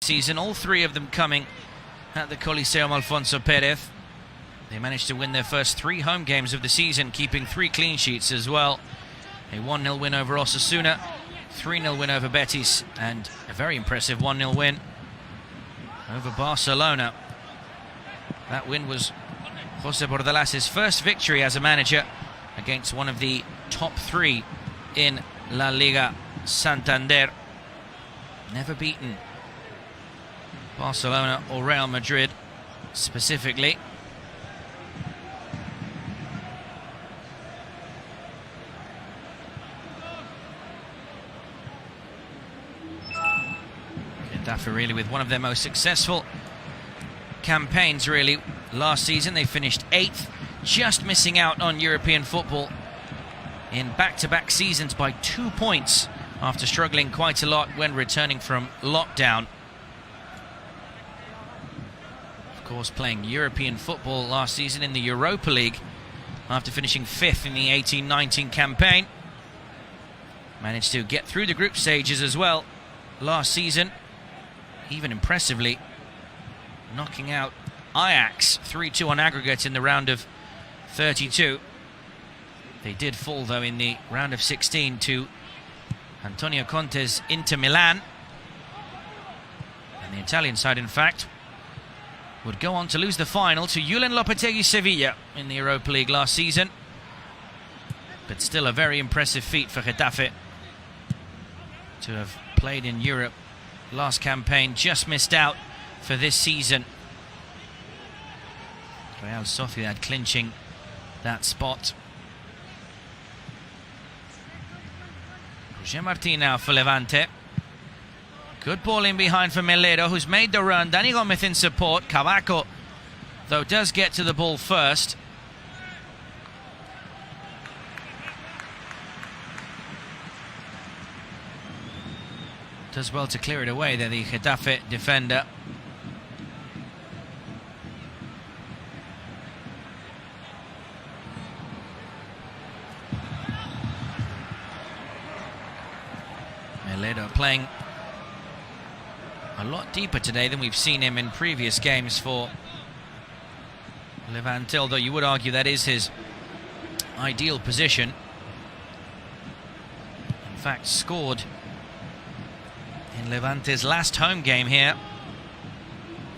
season, all three of them coming at the Coliseum Alfonso Perez. They managed to win their first 3 home games of the season, keeping 3 clean sheets as well. A 1-0 win over Osasuna, 3-0 win over Betis, and a very impressive 1-0 win over Barcelona. That win was José Bordalas' first victory as a manager against one of the top 3 in La Liga Santander. Never beaten Barcelona or Real Madrid specifically. Getafe really with one of their most successful campaigns really last season. They finished 8th, just missing out on European football in back-to-back seasons by 2 points after struggling quite a lot when returning from lockdown. Of course, playing European football last season in the Europa League after finishing 5th in the 18-19 campaign. Managed to get through the group stages as well last season, even impressively knocking out Ajax 3-2 on aggregate in the round of 32. They did fall though in the round of 16 to Antonio Conte's Inter Milan, and the Italian side in fact would go on to lose the final to Julen Lopetegui's Sevilla in the Europa League last season. But still a very impressive feat for Getafe to have played in Europe last campaign, just missed out for this season. Real Sociedad clinching that spot. Roger Martin now for Levante. Good ball in behind for Melero, who's made the run. Dani Gomez in support. Cavaco, though, does get to the ball first. Does well to clear it away there, the Getafe defender. Melero playing a lot deeper today than we've seen him in previous games for Levante, although you would argue that is his ideal position. In fact, scored in Levante's last home game here,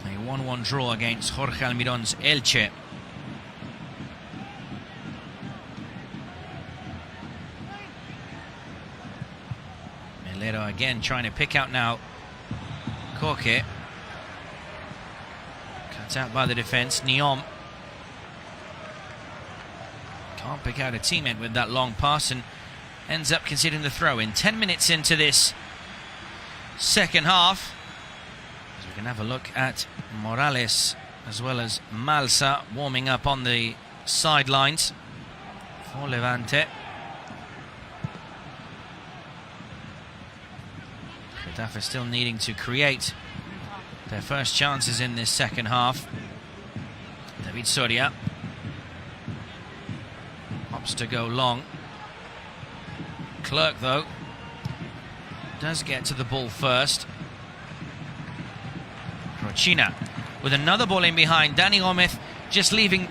a 1-1 draw against Jorge Almiron's Elche. Melero again trying to pick out now Koke. Cut out by the defense. Niom can't pick out a teammate with that long pass and ends up conceding the throw in. 10 minutes into this second half, as we can have a look at Morales as well as Malsa warming up on the sidelines for Levante. Getafe still needing to create their first chances in this second half. David Soria opts to go long. Clerk, though, does get to the ball first. Rochina with another ball in behind. Dani Gomez just leaving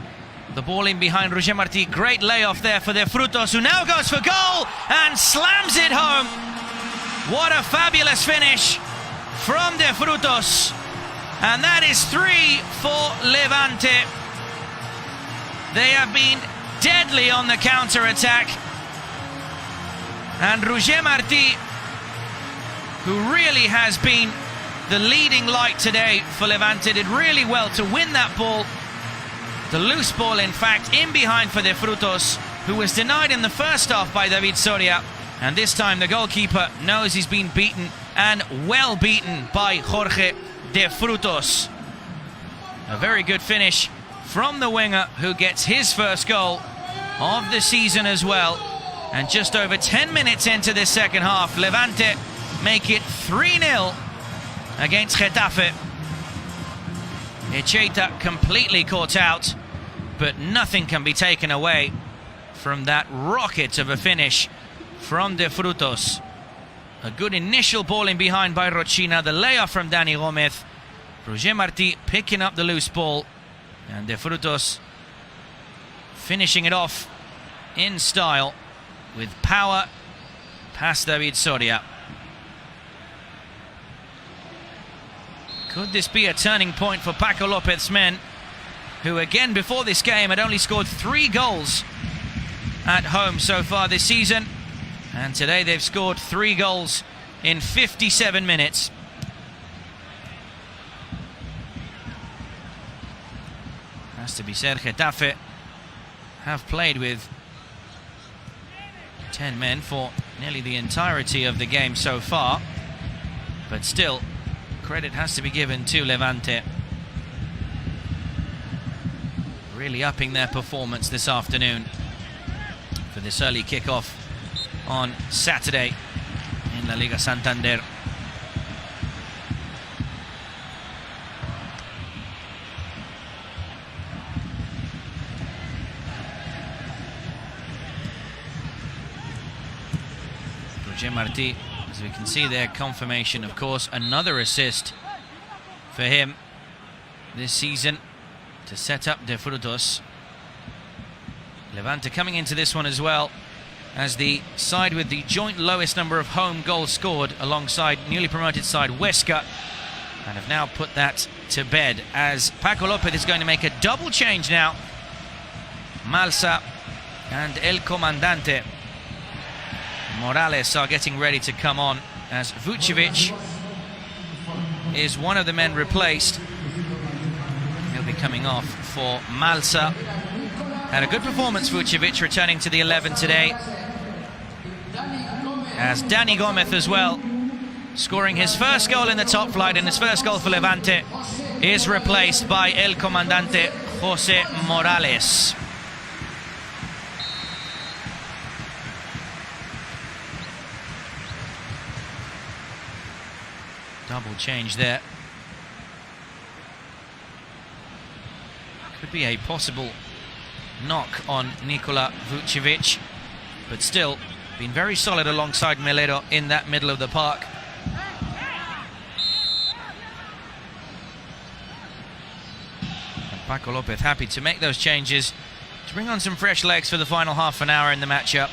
the ball in behind Roger Martí. Great layoff there for De Frutos, who now goes for goal and slams it home. What a fabulous finish from De Frutos. And that is 3 for Levante. They have been deadly on the counter-attack. And Roger Martí, who really has been the leading light today for Levante, did really well to win that ball. The loose ball, in fact, in behind for De Frutos, who was denied in the first half by David Soria. And this time the goalkeeper knows he's been beaten, and well beaten by Jorge De Frutos. A very good finish from the winger, who gets his first goal of the season as well. And just over 10 minutes into this second half, Levante make it 3-0 against Getafe. Echeta completely caught out, but nothing can be taken away from that rocket of a finish from De Frutos. A good initial ball in behind by Rochina. The layoff from Dani Gomez. Roger Martí picking up the loose ball. And De Frutos finishing it off in style with power past David Soria. Could this be a turning point for Paco López's men, who again before this game had only scored 3 goals at home so far this season, and today they've scored 3 goals in 57 minutes. Has to be said, Getafe have played with 10 men for nearly the entirety of the game so far, but still credit has to be given to Levante, really upping their performance this afternoon for this early kickoff on Saturday in La Liga Santander. Roger Martí, as we can see there, confirmation, of course, another assist for him this season to set up De Frutos. Levante coming into this one as well as the side with the joint lowest number of home goals scored alongside newly promoted side Huesca, and have now put that to bed as Paco López is going to make a double change now. Malsa and El Comandante Morales are getting ready to come on as Vucevic is one of the men replaced. He'll be coming off for Malsa. Had a good performance, Vucevic, returning to the 11 today. As Dani Gomez as well, scoring his first goal in the top flight and his first goal for Levante, is replaced by El Comandante José Morales. Double change there. Could be a possible knock on Nikola Vucevic, but still been very solid alongside Melero in that middle of the park. And Paco López happy to make those changes to bring on some fresh legs for the final half an hour in the matchup.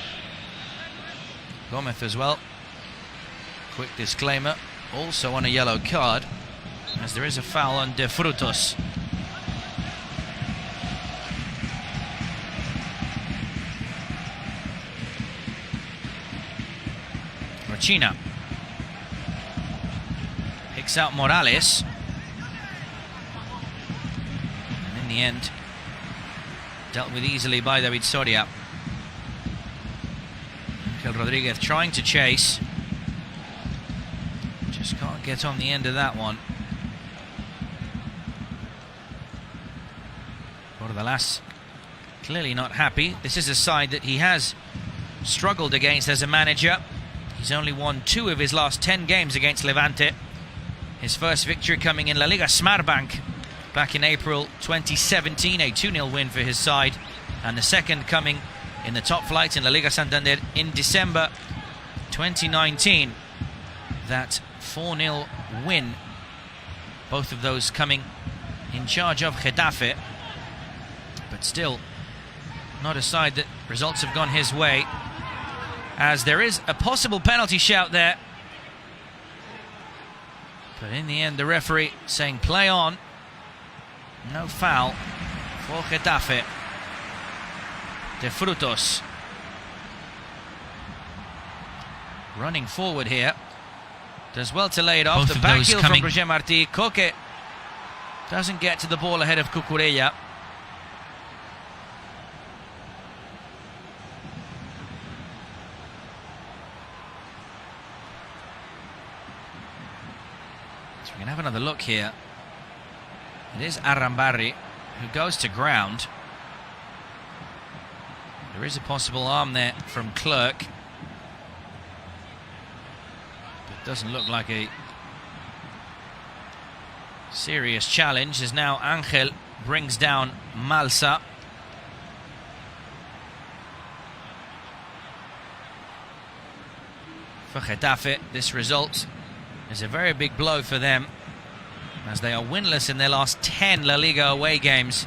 Gomez as well. Quick disclaimer, also on a yellow card, as there is a foul on De Frutos. Rochina picks out Morales, and in the end dealt with easily by David Soria. Ángel Rodríguez trying to chase, just can't get on the end of that one. Bordalas clearly not happy. This is a side that he has struggled against as a manager. He's only won 2 of his last 10 games against Levante. His first victory coming in La Liga Smartbank back in April 2017, a 2-0 win for his side. And the second coming in the top flight in La Liga Santander in December 2019. That 4-0 win. Both of those coming in charge of Getafe. But still, not a side that results have gone his way, as there is a possible penalty shout there. But in the end, the referee saying play on. No foul for Getafe. De Frutos running forward here. Does well to lay it off. The back heel from Roger Martí. Koke doesn't get to the ball ahead of Cucurella. We can have another look here. It is Arambarri who goes to ground. There is a possible arm there from Clerk, but doesn't look like a serious challenge, as now Ángel brings down Malsa. for Getafe. This result is a very big blow for them, as they are winless in their last 10 La Liga away games.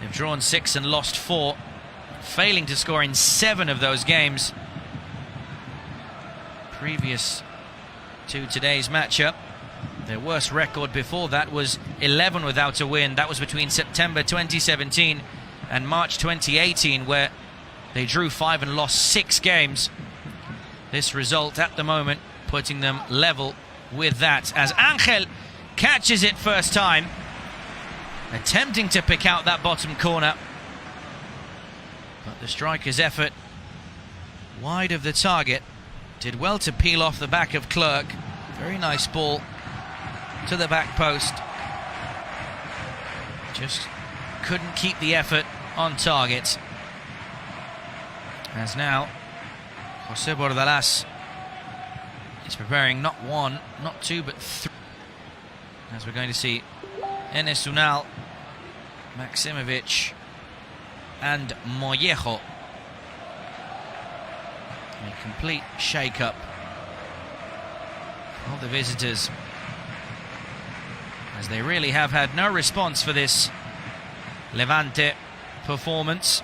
They've drawn 6 and lost 4, failing to score in 7 of those games. Previous to today's matchup, their worst record before that was 11 without a win. That was between September 2017 and March 2018, where they drew 5 and lost 6 games. This result at the moment putting them level with that, as Angel catches it first time, attempting to pick out that bottom corner, but the striker's effort wide of the target. Did well to peel off the back of Clerc. Very nice ball to the back post. Just couldn't keep the effort on target. As now José Bordalas is preparing not 1, not 2, but 3. As we're going to see Enes Unal, Maximovic and Mollejo. A complete shake-up of the visitors, as they really have had no response for this Levante performance.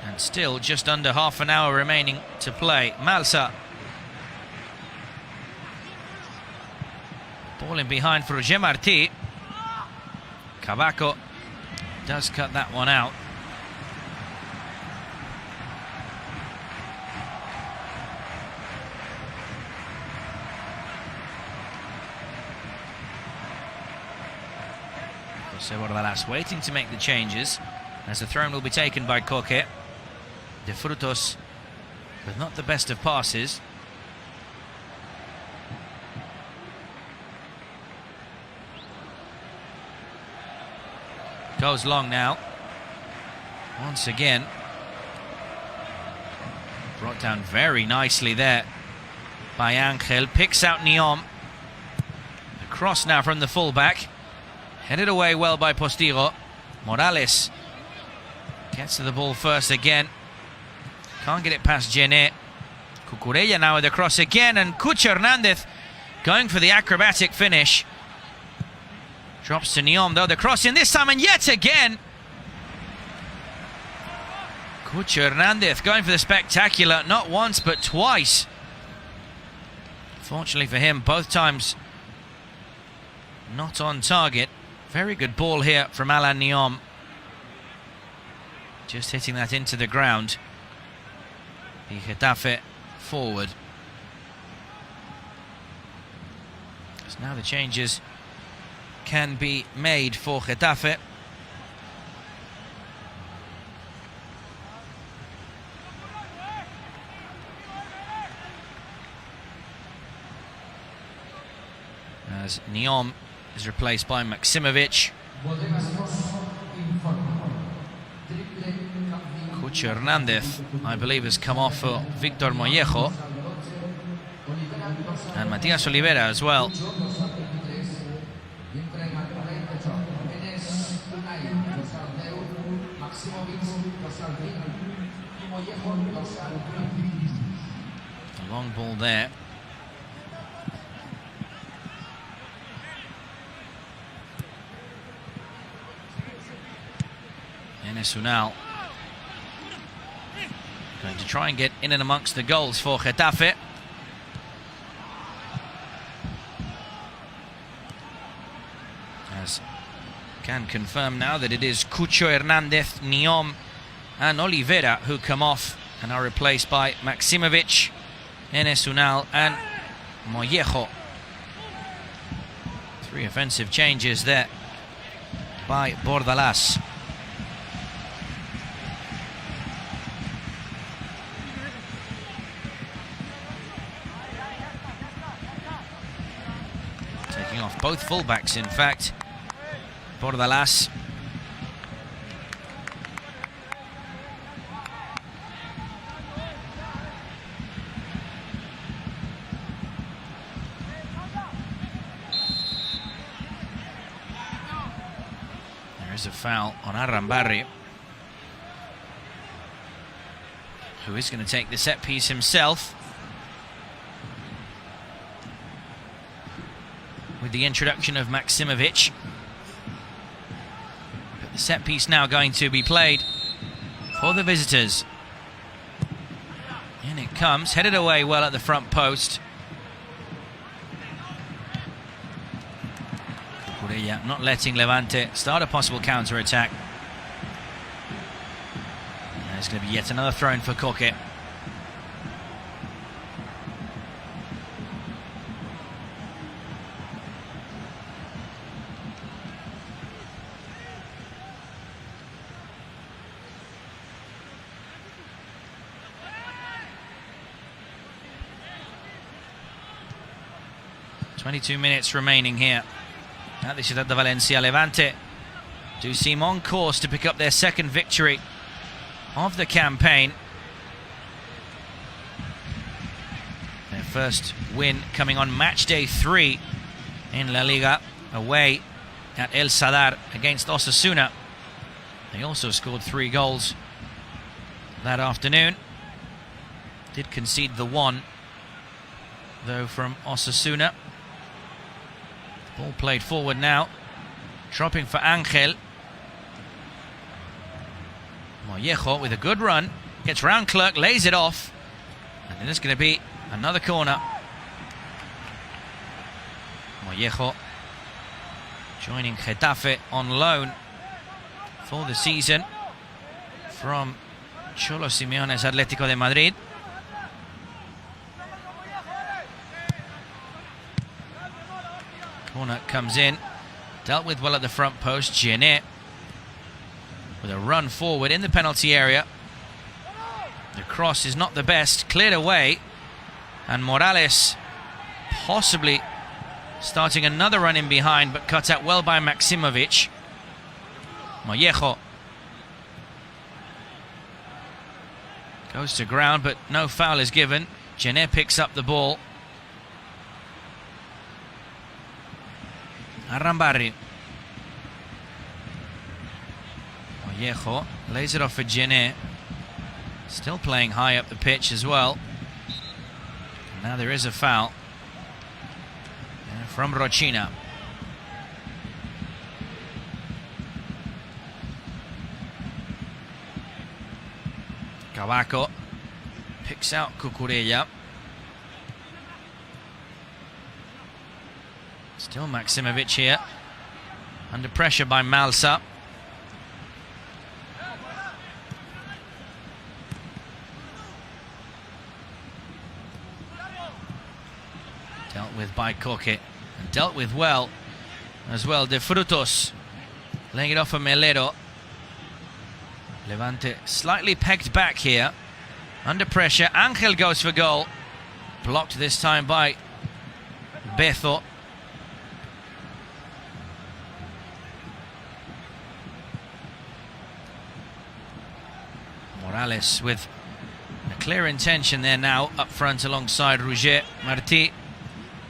And still just under half an hour remaining to play. Malsa. Ball in behind for Roger Martí. Cavaco does cut that one out. José Bordalas waiting to make the changes, as the throw will be taken by Coque. De Frutos with not the best of passes. Goes long now. Once again. Brought down very nicely there by Angel. Picks out Niom. The cross now from the fullback. Headed away well by Postigo. Morales gets to the ball first again. Can't get it past Genet. Cucurella now with the cross again, and Cucho Hernandez going for the acrobatic finish. Drops to Niom though, the cross in this time, and yet again Cucho Hernandez going for the spectacular, not once but twice. Fortunately for him, both times not on target. Very good ball here from Alan Niom. Just hitting that into the ground. The Getafe forward. So now the changes can be made for Getafe. As Niom is replaced by Maximovic. Cucho Hernandez, I believe, has come off for Victor Mollejo. And Matías Olivera as well. A long ball there. Enes Unal going to try and get in and amongst the goals for Getafe. As can confirm now that it is Cucho Hernandez, Niom and Olivera who come off and are replaced by Maximovic, Enes Unal and Mollejo. 3 offensive changes there by Bordalas. Taking off both fullbacks, in fact. Bordalas. There is a foul on Arrambarri, who is going to take the set piece himself. with the introduction of Maksimovic. But the set piece now going to be played for the visitors. In it comes, headed away well at the front post. Corella not letting Levante start a possible counter-attack. There's going to be yet another throw-in for Koke. .22 minutes remaining here at the Ciudad de Valencia. Levante do seem on course to pick up their second victory of the campaign. Their first win coming on match day 3 in La Liga, away at El Sadar against Osasuna. They also scored 3 goals that afternoon. Did concede the 1, though, from Osasuna. Ball played forward now, dropping for Angel. Mollejo with a good run, gets round Clerk, lays it off, and then it's going to be another corner. Mollejo joining Getafe on loan for the season from Cholo Simeone's Atlético de Madrid. Corner comes in, dealt with well at the front post. Genet with a run forward in the penalty area. The cross is not the best, cleared away, and Morales possibly starting another run in behind, but cut out well by Maksimovic. Mollejo goes to ground, but no foul is given. Genet picks up the ball. Arrambarri. Mollejo lays it off for Genet. Still playing high up the pitch as well. And now there is a foul from Rochina. Cavaco picks out Cucurella. Still Maksimovic here, under pressure by Malsa. Dealt with by Koke, and dealt with well as well. De Frutos laying it off for Melero. Levante slightly pegged back here, under pressure. Angel goes for goal, blocked this time by Bezo. Morales with a clear intention there now up front alongside Roger Martí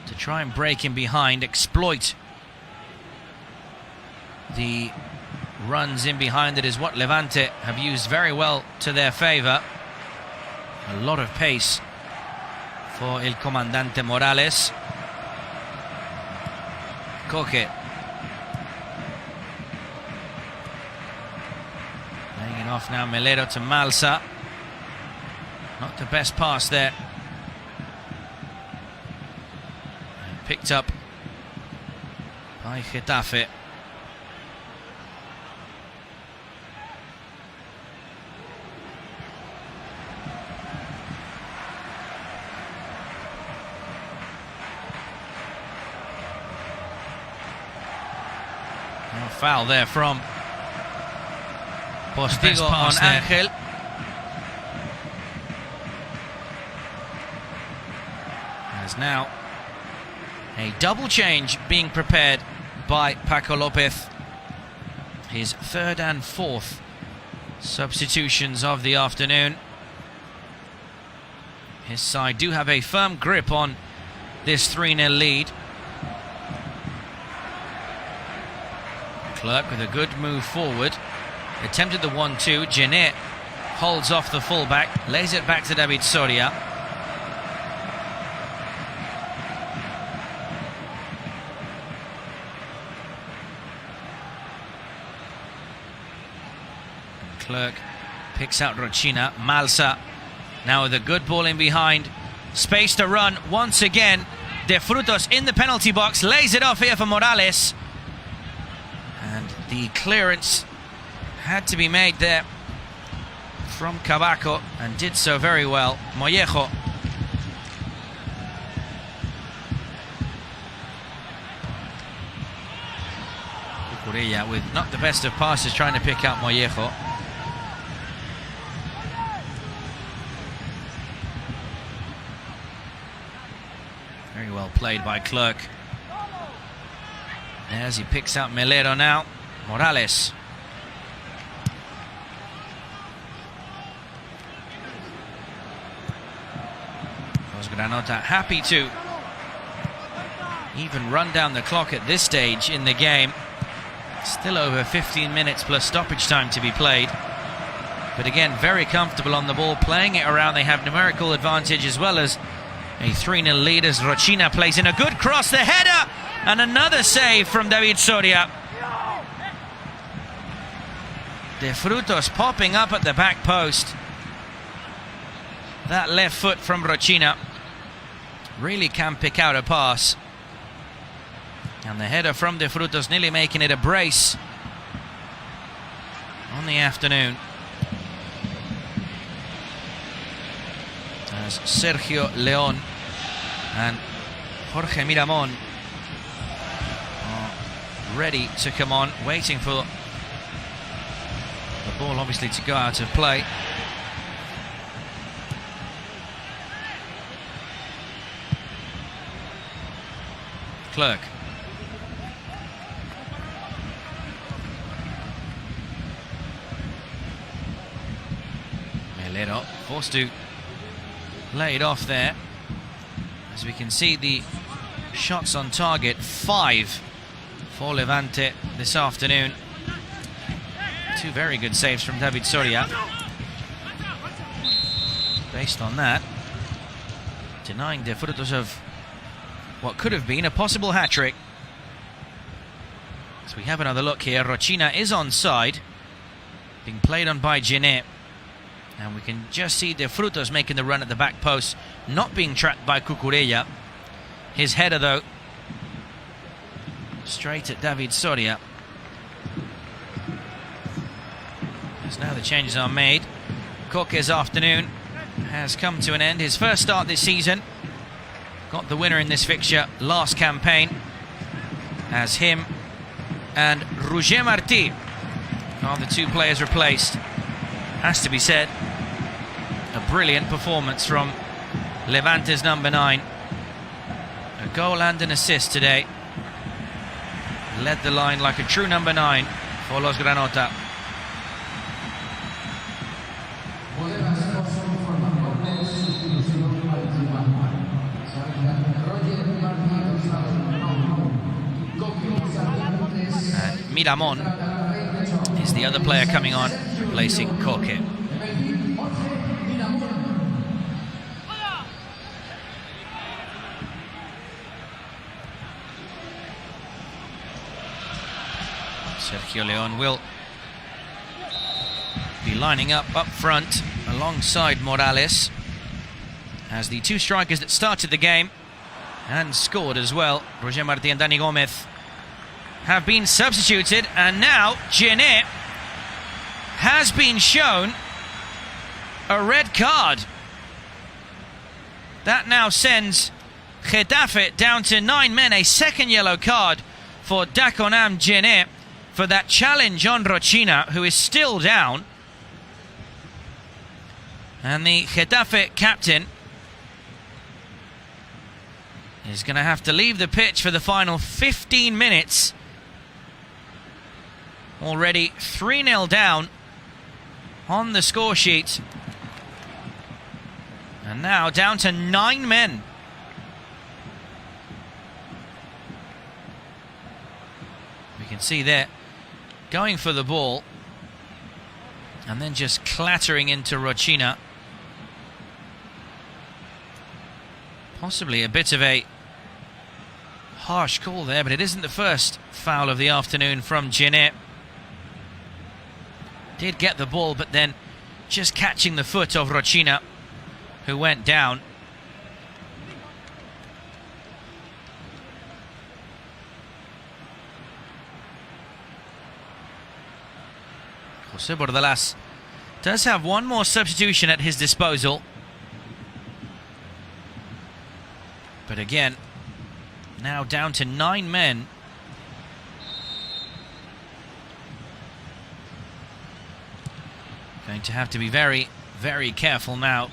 to try and break in behind, exploit the runs in behind. That is what Levante have used very well to their favour. A lot of pace for El Comandante Morales. Koke laying it off now, Melero to Malsa. Not the best pass there. And picked up by Getafe. No foul there from Postigo on Angel. There's now a double change being prepared by Paco Lopez. His third and fourth substitutions of the afternoon. His side do have a firm grip on this 3-0 lead. Clerk with a good move forward. Attempted the 1-2. Genet holds off the fullback, lays it back to David Soria. Clerk picks out Rochina. Malsa now with a good ball in behind. Space to run once again. De Frutos in the penalty box, lays it off here for Morales. And the clearance had to be made there from Cavaco, and did so very well. Mollejo. Cucurella with not the best of passes, trying to pick out Mollejo. Very well played by Clerk. As he picks out Melero now. Morales. Granota happy to even run down the clock at this stage in the game. Still over 15 minutes plus stoppage time to be played. But again, very comfortable on the ball, playing it around. They have numerical advantage as well as a 3-0 lead as Rochina plays in a good cross. The header and another save from David Soria. De Frutos popping up at the back post. That left foot from Rochina really can pick out a pass. And the header from De Frutos nearly making it a brace on the afternoon. As Sergio León and Jorge Miramón are ready to come on, waiting for the ball obviously to go out of play. Clerk. Melero forced to lay it off there. As we can see, the shots on target, 5 for Levante this afternoon. 2 very good saves from David Soria. Based on that, denying De Frutos of what could have been a possible hat-trick. So we have another look here. Rochina is onside, being played on by Genet. And we can just see De Frutos making the run at the back post, not being trapped by Cucurella. His header, though, straight at David Soria. As now the changes are made. Koke's afternoon has come to an end. His first start this season. Got the winner in this fixture last campaign, as him and Roger Martí are the 2 players replaced. Has to be said, a brilliant performance from Levante's number 9. A goal and an assist today. Led the line like a true number 9 for Los Granota. Miramón is the other player coming on, replacing Koke. Sergio León will be lining up front alongside Morales, as the 2 strikers that started the game and scored as well, Roger Martí and Dani Gómez, have been substituted. And now Genet has been shown a red card. That now sends Getafe down to 9 men. A second yellow card for Dakonam Genet for that challenge on Rochina, who is still down. And the Getafe captain is going to have to leave the pitch for the final 15 minutes. Already 3-0 down on the score sheet. And now down to 9 men. We can see there, going for the ball and then just clattering into Rochina. Possibly a bit of a harsh call there, but it isn't the first foul of the afternoon from Genet. Did get the ball, but then just catching the foot of Rochina, who went down. José Bordalas does have one more substitution at his disposal. But again, now down to 9 men. Going to have to be very, very careful now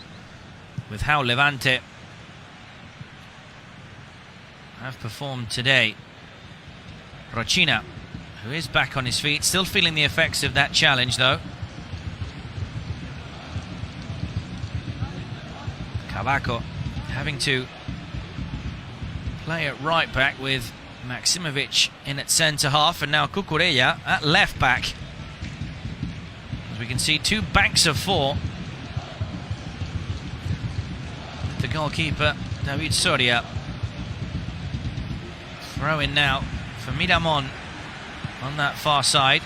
with how Levante have performed today. Rochina, who is back on his feet, still feeling the effects of that challenge though. Cavaco having to play it right back with Maximovic in at centre half, and now Cucurella at left back. As we can see, 2 banks of 4. The goalkeeper, David Soria. Throw in now for Miramon on that far side.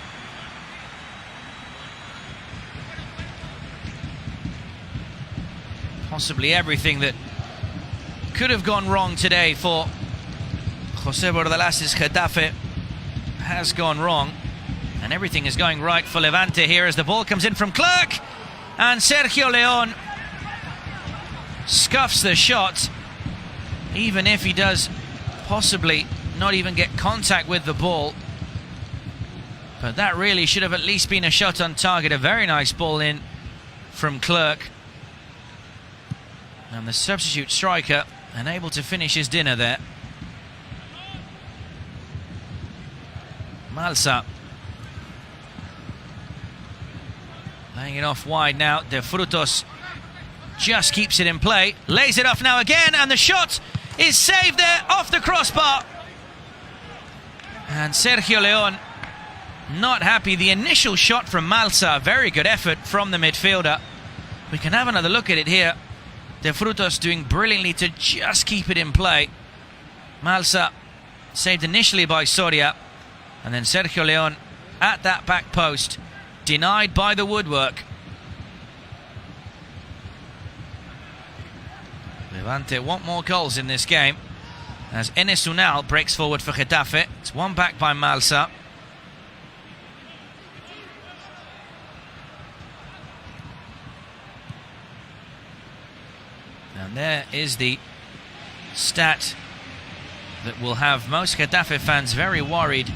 Possibly everything that could have gone wrong today for José Bordalas' Getafe has gone wrong, and everything is going right for Levante here as the ball comes in from Clerc, and Sergio León scuffs the shot, even if he does possibly not even get contact with the ball. But that really should have at least been a shot on target. A very nice ball in from Clerc, and the substitute striker unable to finish his dinner there. Malsa laying it off wide now. De Frutos just keeps it in play, lays it off now again, and the shot is saved there off the crossbar. And Sergio León not happy. The initial shot from Malsa, very good effort from the midfielder. We can have another look at it here. De Frutos doing brilliantly to just keep it in play. Malsa saved initially by Soria, and then Sergio León at that back post, denied by the woodwork. Levante want more goals in this game as Enes Unal breaks forward for Getafe. It's one back by Malsa. And there is the stat that will have most Getafe fans very worried.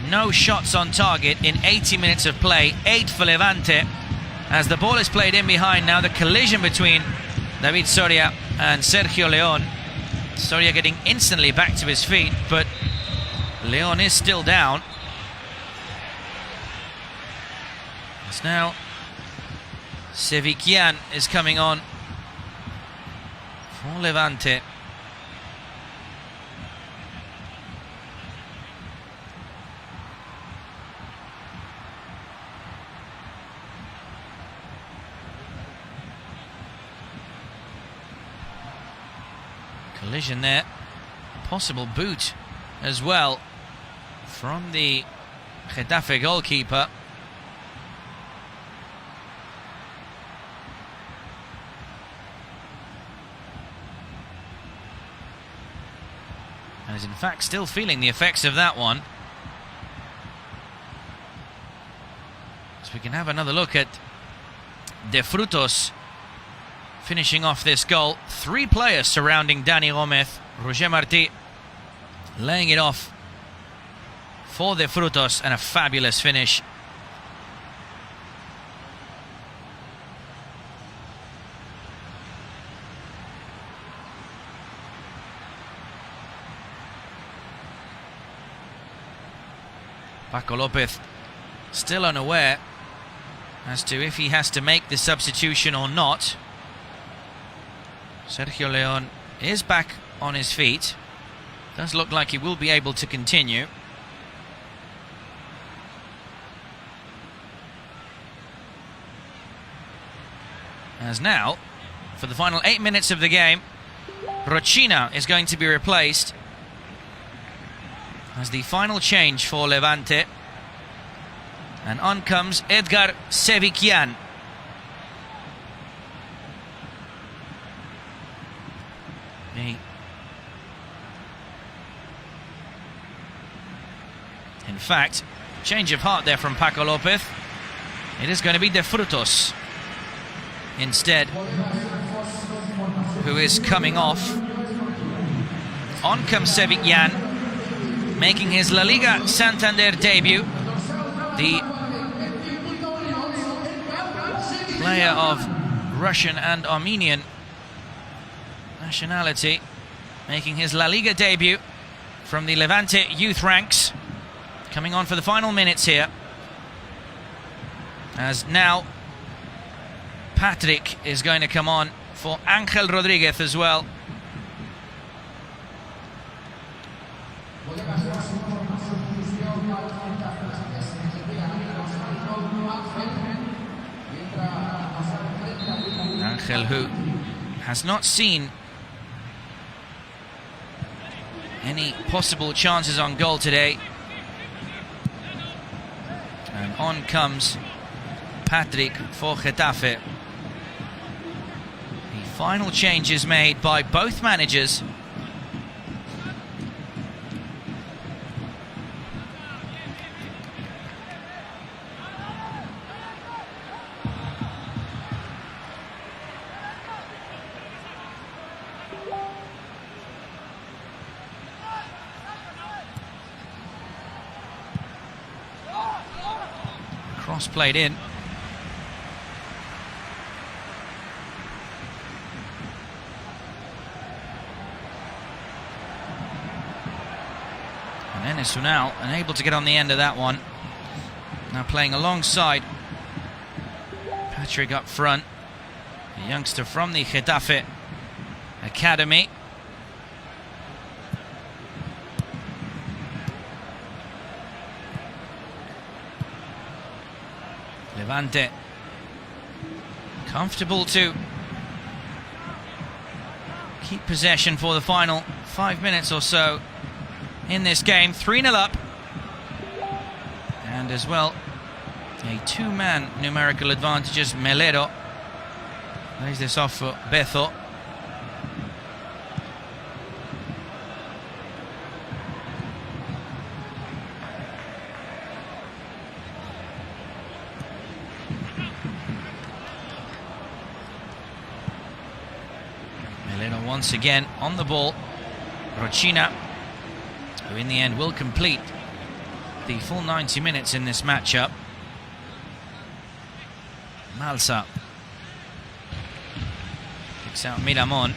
No shots on target in 80 minutes of play, 8 for Levante. As the ball is played in behind now, the collision between David Soria and Sergio León. Soria getting instantly back to his feet, but León is still down. As now Sevikian is coming on for Levante. Collision there, a possible boot as well from the Getafe goalkeeper. And is in fact still feeling the effects of that one. So we can have another look at De Frutos finishing off this goal. 3 players surrounding Dani Gómez. Roger Martí laying it off for De Frutos, and a fabulous finish. Paco López still unaware as to if he has to make the substitution or not. Sergio León is back on his feet. Does look like he will be able to continue. As now, for the final 8 minutes of the game, Rochina is going to be replaced as the final change for Levante. And on comes Edgar Sevicyan. In fact, change of heart there from Paco Lopez. It is going to be De Frutos instead, who is coming off. On comes Sevicyan, making his La Liga Santander debut. The player of Russian and Armenian nationality, making his La Liga debut from the Levante youth ranks, coming on for the final minutes here, as now Patrick is going to come on for Angel Rodriguez as well. Angel, who has not seen any possible chances on goal today. And on comes Patrick for Getafe. The final change is made by both managers. Cross played in. And Enes Unal unable to get on the end of that one. Now playing alongside Patrick up front, the youngster from the Getafe Academy. Levante comfortable to keep possession for the final 5 minutes or so in this game. 3-0 up, and as well a two-man numerical advantage as Melero lays this off for Bezo. Once again on the ball, Rochina, who in the end will complete the full 90 minutes in this matchup. Malsa picks out Miramon.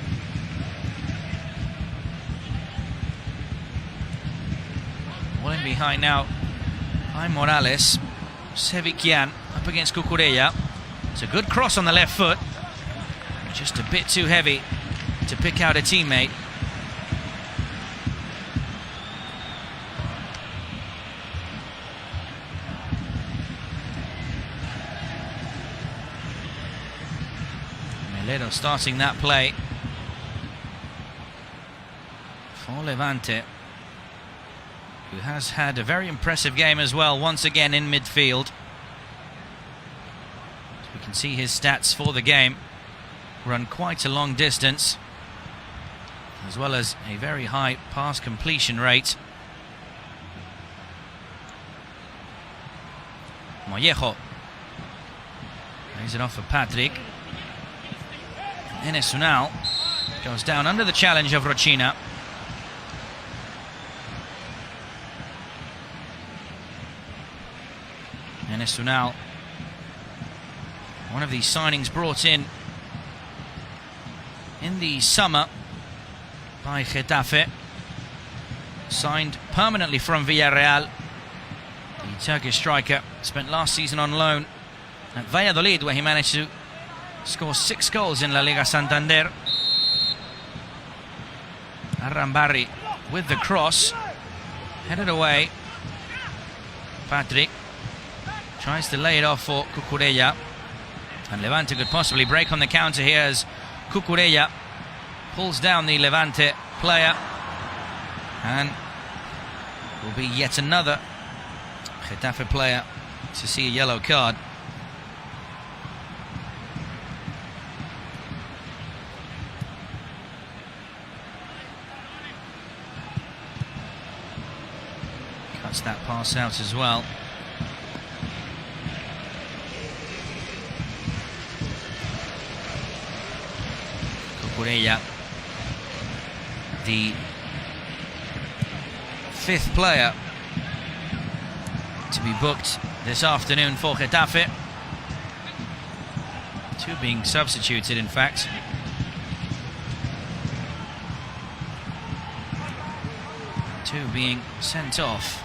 Well in behind now by Morales. Sevicyan up against Cucurella. It's a good cross on the left foot, just a bit too heavy to pick out a teammate. Melero starting that play for Levante, who has had a very impressive game as well, once again in midfield. So we can see his stats for the game. Run quite a long distance, as well as a very high pass completion rate. Mollejo lays it off for Patrick. Enes Unal goes down under the challenge of Rochina. Enes Unal, one of these signings brought in the summer by Getafe, signed permanently from Villarreal. The Turkish striker spent last season on loan at Valladolid, where he managed to score 6 goals in La Liga Santander. Arrambarri with the cross, headed away. Patrick tries to lay it off for Cucurella, and Levante could possibly break on the counter here as Cucurella pulls down the Levante player, and will be yet another Getafe player to see a yellow card. Cuts that pass out as well. Cucurella, the fifth player to be booked this afternoon for Getafe. Two being substituted, in fact. Two being sent off.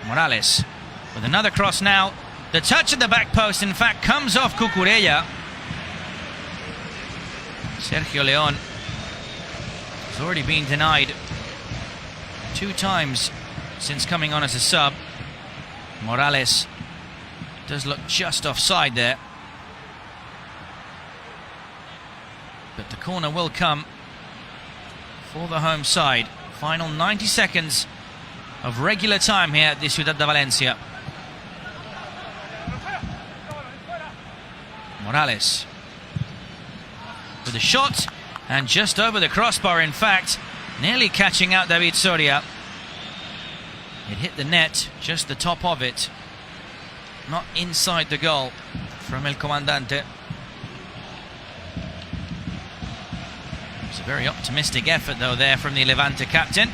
Morales with another cross now. The touch at the back post, in fact, comes off Cucurella. Sergio León has already been denied 2 times since coming on as a sub. Morales does look just offside there, but the corner will come for the home side. Final 90 seconds of regular time here at the Ciudad de Valencia. Morales with a shot, and just over the crossbar, in fact, nearly catching out David Soria. It hit the net, just the top of it, not inside the goal from El Comandante. It's a very optimistic effort though there from the Levante captain.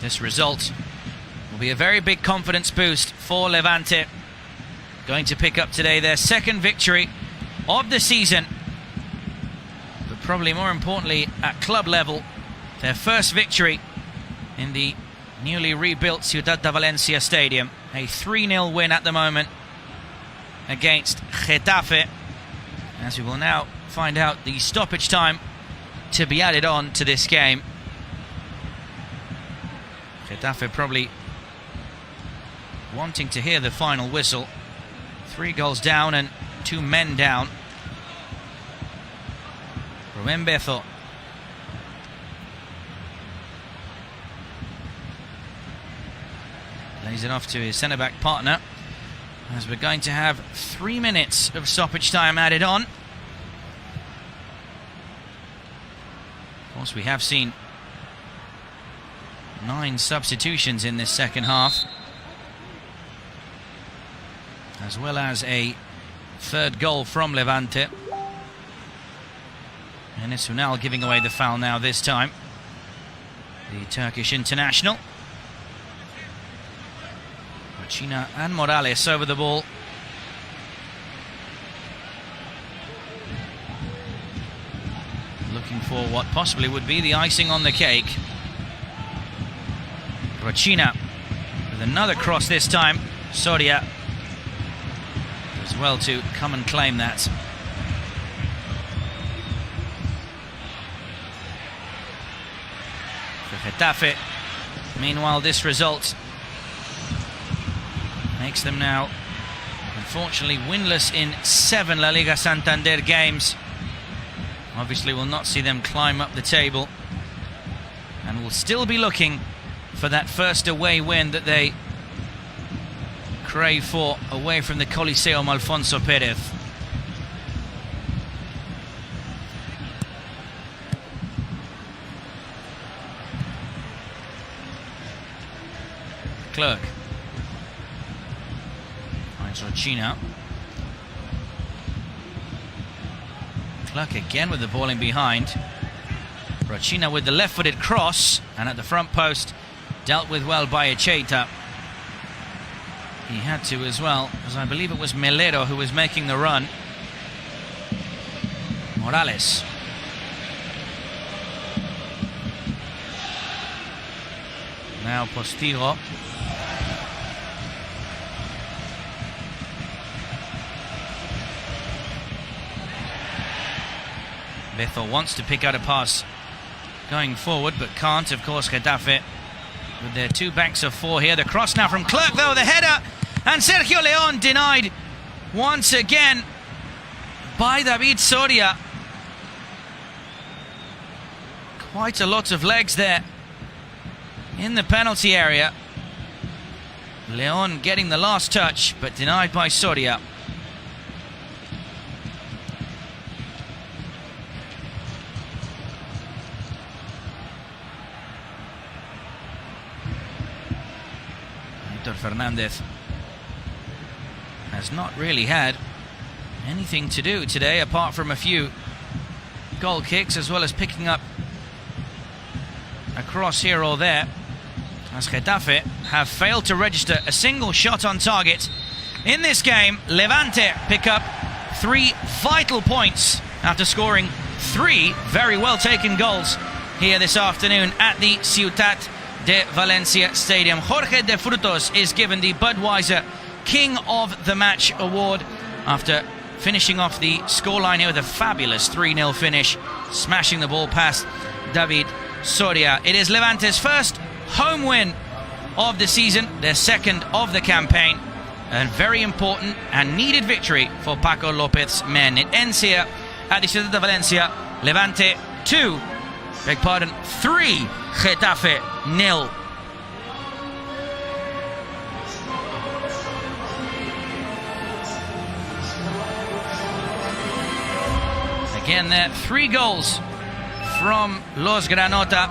This result will be a very big confidence boost for Levante. Going to pick up today their second victory of the season, but probably more importantly at club level, their first victory in the newly rebuilt Ciudad de Valencia stadium. A 3-0 win at the moment against Getafe, as we will now find out the stoppage time to be added on to this game. Getafe probably wanting to hear the final whistle. 3 goals down and 2 men down. Rubén Bezo. Lays it off to his centre-back partner, as we're going to have 3 minutes of stoppage time added on. Of course, we have seen 9 substitutions in this second half, as well as a third goal from Levante. And it's Unal giving away the foul now this time, the Turkish international. Rochina and Morales over the ball. Looking for what possibly would be the icing on the cake. Rochina with another cross this time. Soria as well to come and claim that. For Getafe, meanwhile, this result makes them now unfortunately winless in 7 La Liga Santander games. Obviously will not see them climb up the table, and will still be looking for that first away win that they crave for away from the Coliseum Alfonso Pérez. Clerk finds Rochina. Clerk again with the ball in behind. Rochina with the left-footed cross, and at the front post, dealt with well by Echeta. He had to as well, as I believe it was Melero who was making the run. Morales. Now Postigo. Bezo wants to pick out a pass going forward, but can't. Of course, Getafe with their 2 banks of 4 here. The cross now from Clerk, though, the header, and Sergio León denied once again. by David Soria. Quite a lot of legs there in the penalty area. Leon getting the last touch, but denied by Soria. Hector Fernandez has not really had anything to do today apart from a few goal kicks, as well as picking up a cross here or there, as Getafe have failed to register a single shot on target in this game. Levante pick up 3 vital points after scoring 3 very well taken goals here this afternoon at the Ciutat de Valencia Stadium. Jorge de Frutos is given the Budweiser King of the Match award after finishing off the scoreline here with a fabulous 3-0 finish, smashing the ball past David Soria. It is Levante's first home win of the season, their second of the campaign, a very important and needed victory for Paco Lopez's men. It ends here at the Ciudad de Valencia. Levante 3, Getafe 0. Again there, 3 goals from Los Granota.